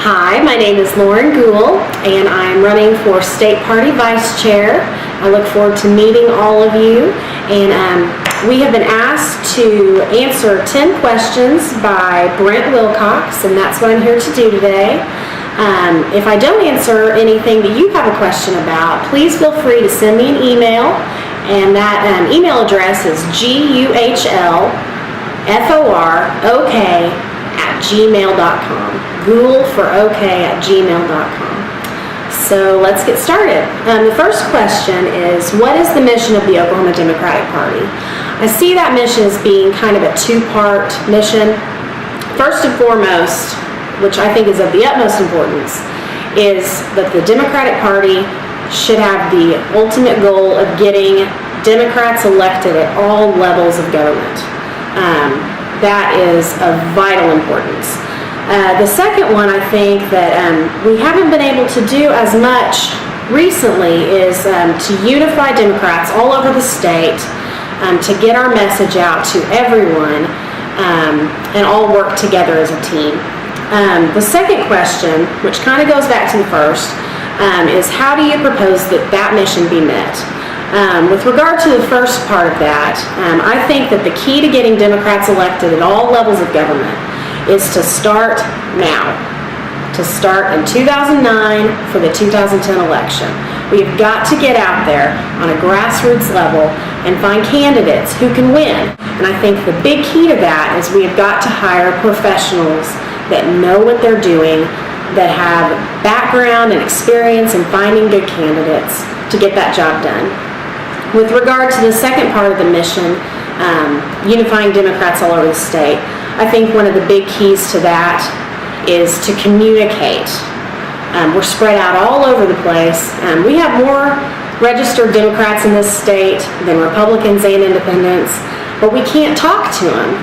Hi, my name is Lauren Guhl, and I'm running for State Party Vice Chair. I look forward to meeting all of you, and we have been asked to answer 10 questions by Brent Wilcox, and that's what I'm here to do today. If I don't answer anything that you have a question about, please feel free to send me an email, and that email address is guhlforok@gmail.com. Guhl for OK@gmail.com. So let's get started. The first question is, what is the mission of the Oklahoma Democratic Party? I see that mission as being kind of a two-part mission. First and foremost, which I think is of the utmost importance, is that the Democratic Party should have the ultimate goal of getting Democrats elected at all levels of government. That is of vital importance. The second one, I think that we haven't been able to do as much recently is to unify Democrats all over the state, to get our message out to everyone, and all work together as a team. The second question, which kind of goes back to the first, is how do you propose that mission be met? With regard to the first part of that, I think that the key to getting Democrats elected at all levels of government is to start now, to start in 2009 for the 2010 election. We've got to get out there on a grassroots level and find candidates who can win. And I think the big key to that is we have got to hire professionals that know what they're doing, that have background and experience in finding good candidates to get that job done. With regard to the second part of the mission, unifying Democrats all over the state, I think one of the big keys to that is to communicate. We're spread out all over the place. We have more registered Democrats in this state than Republicans and independents, but we can't talk to them.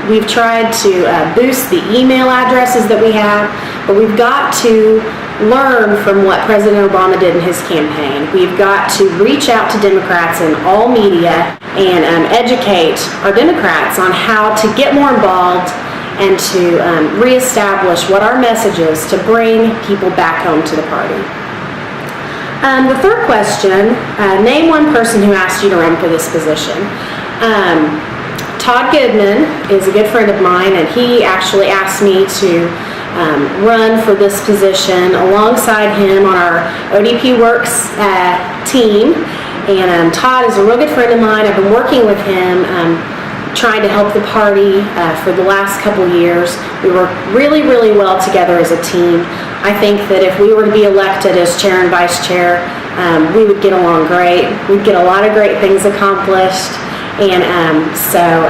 We've tried to boost the email addresses that we have, but we've got to learn from what President Obama did in his campaign. We've got to reach out to Democrats in all media and educate our Democrats on how to get more involved and to reestablish what our message is to bring people back home to the party. The third question, name one person who asked you to run for this position. Todd Goodman is a good friend of mine, and he actually asked me to run for this position alongside him on our ODPworks team. And Todd is a real good friend of mine. I've been working with him trying to help the party for the last couple years. We work really, really well together as a team. I think that if we were to be elected as chair and vice chair, we would get along great. We'd get a lot of great things accomplished. And so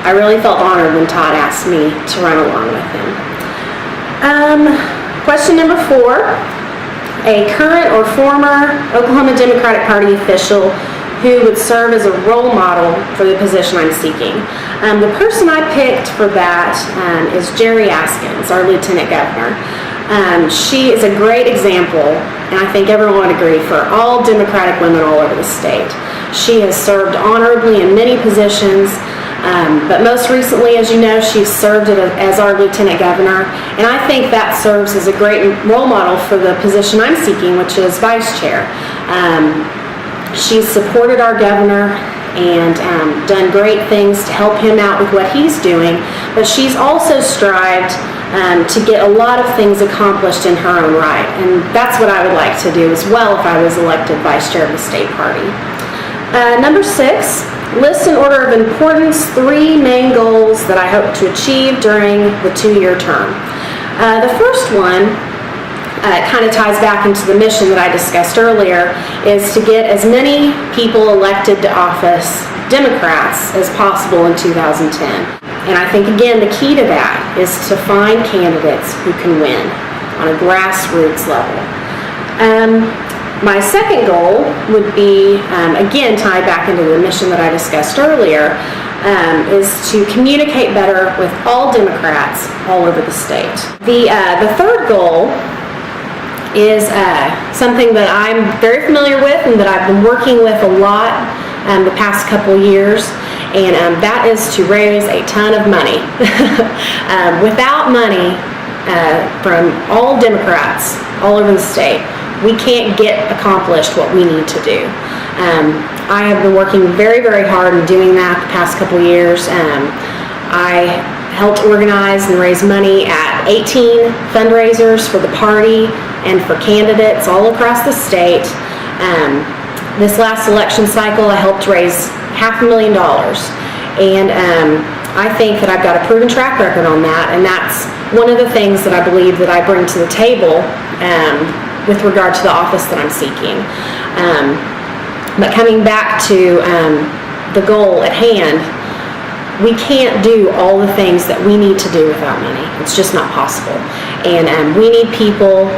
I really felt honored when Todd asked me to run along with him. Question number 4, a current or former Oklahoma Democratic Party official who would serve as a role model for the position I'm seeking. The person I picked for that is Jerry Askins, our Lieutenant Governor. She is a great example, and I think everyone would agree, for all Democratic women all over the state. She has served honorably in many positions, but most recently, as you know, she's served as our Lieutenant Governor, and I think that serves as a great role model for the position I'm seeking, which is Vice Chair. She's supported our governor and done great things to help him out with what he's doing, but she's also strived to get a lot of things accomplished in her own right, and that's what I would like to do as well if I was elected Vice Chair of the state party. Number 6, list in order of importance 3 main goals that I hope to achieve during the 2-year term. The first one kind of ties back into the mission that I discussed earlier, is to get as many people elected to office, Democrats, as possible in 2010. And I think, again, the key to that is to find candidates who can win on a grassroots level. My second goal would be, again, tied back into the mission that I discussed earlier, is to communicate better with all Democrats all over the state. The third goal is something that I'm very familiar with and that I've been working with a lot the past couple years, and that is to raise a ton of money. Without money, from all Democrats all over the state, we can't get accomplished what we need to do. I have been working very, very hard in doing that the past couple years. I helped organize and raise money at 18 fundraisers for the party and for candidates all across the state. This last election cycle, I helped raise $500,000, and I think that I've got a proven track record on that, and that's one of the things that I believe that I bring to the table with regard to the office that I'm seeking. But coming back to the goal at hand, we can't do all the things that we need to do without money. It's just not possible. And we need people,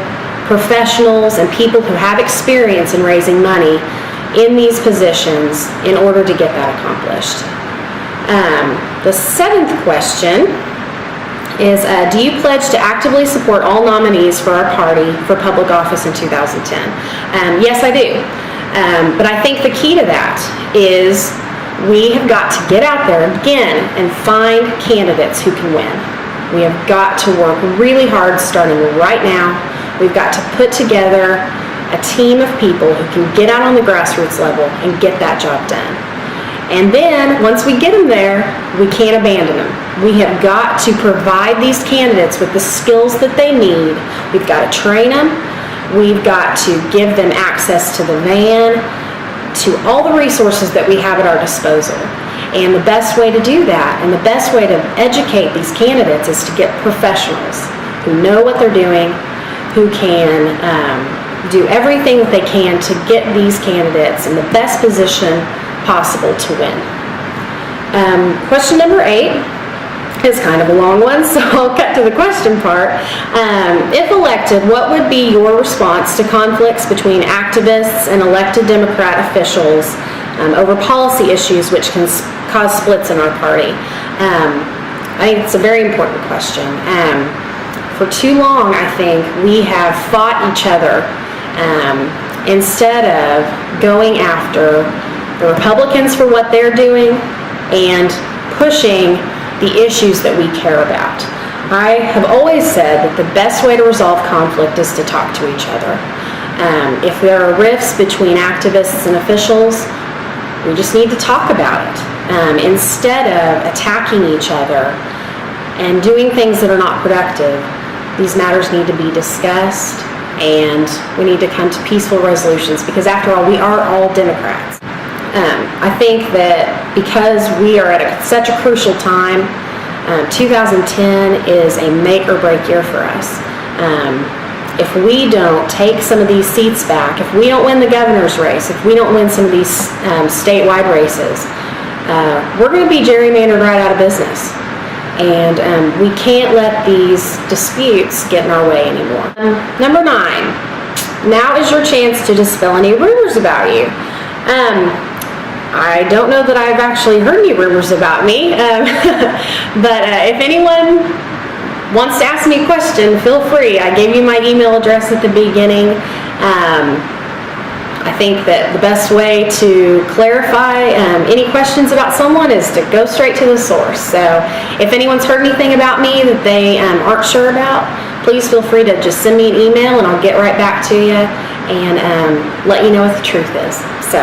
professionals, and people who have experience in raising money in these positions in order to get that accomplished. The seventh question is, do you pledge to actively support all nominees for our party for public office in 2010? Yes, I do. But I think the key to that is we have got to get out there again and find candidates who can win. We have got to work really hard starting right now. We've got to put together a team of people who can get out on the grassroots level and get that job done. And then, once we get them there, we can't abandon them. We have got to provide these candidates with the skills that they need. We've got to train them. We've got to give them access to the van, to all the resources that we have at our disposal. And the best way to do that, and the best way to educate these candidates, is to get professionals who know what they're doing, who can do everything that they can to get these candidates in the best position possible to win. Question number 8 is kind of a long one, so I'll cut to the question part. If elected, what would be your response to conflicts between activists and elected Democrat officials over policy issues which can cause splits in our party? I think it's a very important question. For too long, I think, we have fought each other instead of going after the Republicans for what they're doing and pushing the issues that we care about. I have always said that the best way to resolve conflict is to talk to each other. If there are rifts between activists and officials, we just need to talk about it. Instead of attacking each other and doing things that are not productive, these matters need to be discussed, and we need to come to peaceful resolutions, because after all, we are all Democrats. I think that because we are at such a crucial time, 2010 is a make or break year for us. If we don't take some of these seats back, if we don't win the governor's race, if we don't win some of these statewide races, we're going to be gerrymandered right out of business. And we can't let these disputes get in our way anymore. Number 9, now is your chance to dispel any rumors about you. I don't know that I've actually heard any rumors about me, but if anyone wants to ask me a question, feel free. I gave you my email address at the beginning. I think that the best way to clarify any questions about someone is to go straight to the source. So if anyone's heard anything about me that they aren't sure about, please feel free to just send me an email and I'll get right back to you and let you know what the truth is. So,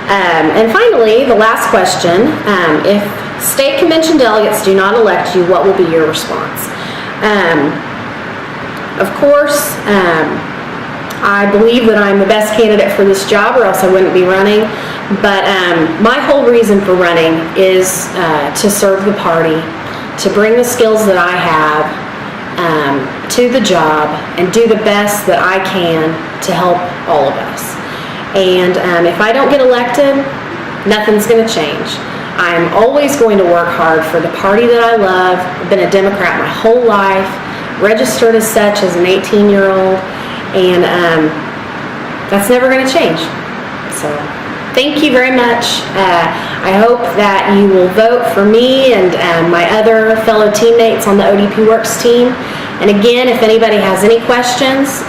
and finally, the last question, if state convention delegates do not elect you, what will be your response? Of course, I believe that I'm the best candidate for this job, or else I wouldn't be running. But my whole reason for running is to serve the party, to bring the skills that I have to the job, and do the best that I can to help all of us. And if I don't get elected, nothing's going to change. I'm always going to work hard for the party that I love. I've been a Democrat my whole life, registered as such as an 18-year-old. And that's never going to change. So thank you very much. I hope that you will vote for me and my other fellow teammates on the ODPworks team. And again, if anybody has any questions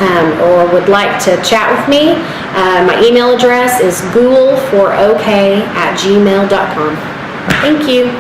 or would like to chat with me, my email address is guhl4ok@gmail.com. Thank you.